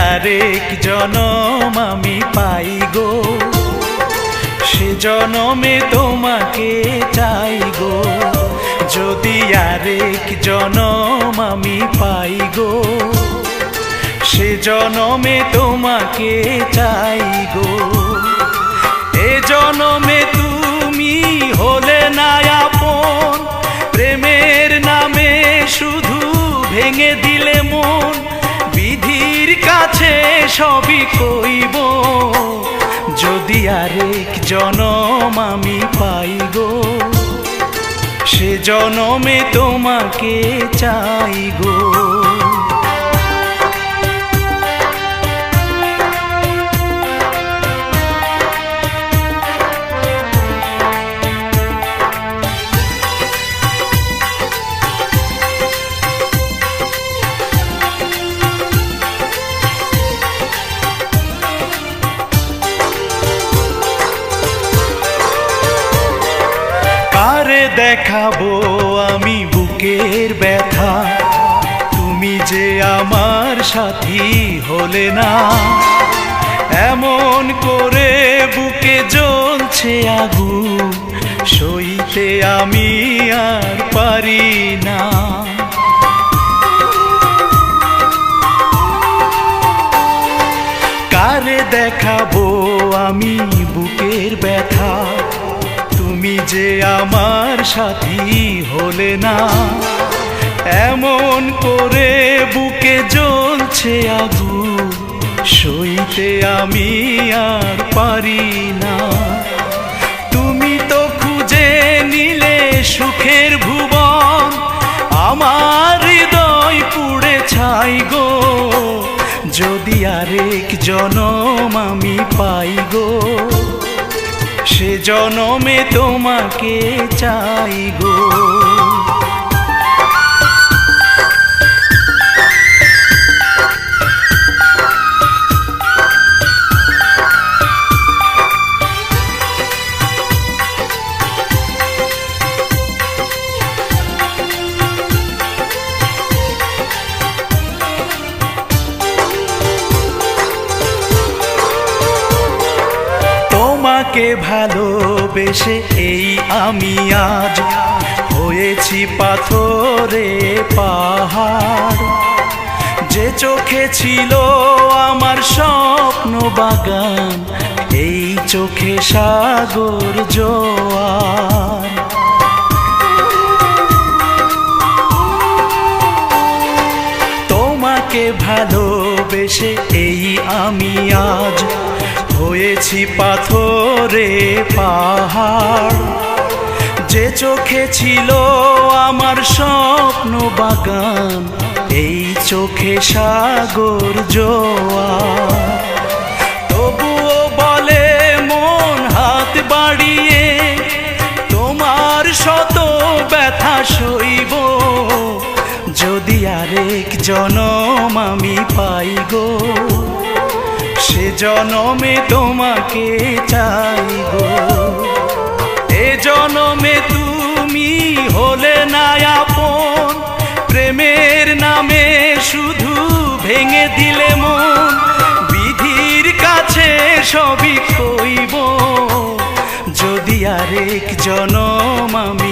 আরেক জনম আমি পাই গো, সে জনমে তোমাকে চাই গো। যদি আরেক জনম আমি পাই গো, সে জনমে তোমাকে চাই গো। এ জনমে তুমি হলে না আপন, প্রেমের নামে শুধু ভেঙে দিলে মন। বিধির কাছে সবই কইব, যদি আরেক জনম আমি পাই গো, সে জনমে তোমাকে চাই গো। কারে দেখাবো আমি বুকের ব্যথা, তুমি যে আমার সাথী হলে না। এমন করে বুকে জ্বলছে আগুন, সইতে আমি আর পারি না। কারে দেখাবো আমি বুকের ব্যথা, তুমি যে আমার সাথী হলে না। এমন করে বুকে জ্বলছে আগুন, সইতে আমি আর পারি না। তুমি তো খুঁজে নিলে সুখের ভুবন, আমার হৃদয় পুড়ে ছাই গো। যদি আরেক জনম আমি পাই গো, সে জনমে তোমাকে চাই গো। তোমাকে ভালোবেসে এই আমি আজ হয়েছি পাথরে পাহাড়। যে চোখে ছিল আমার স্বপ্ন বাগান, এই চোখে সাগর জোয়ার। তোমাকে ভালোবেসে এই আমি আজ হয়েছি পাথরে পাহাড়। যে চোখে ছিল আমার স্বপ্ন বাগান, এই চোখে সাগর জোয়ার। তবুও বলে মন হাত বাড়িয়ে, তোমার শত ব্যথা সইব। যদি আরেক জনম আমি পাই গো, সে জনমে তোমাকে চাই গো। এ জনমে তুমি হলে না আপন, প্রেমের নামে শুধু ভেঙে দিলে মন। বিধির কাছে সবই কইব, যদি আরেক জনম আমি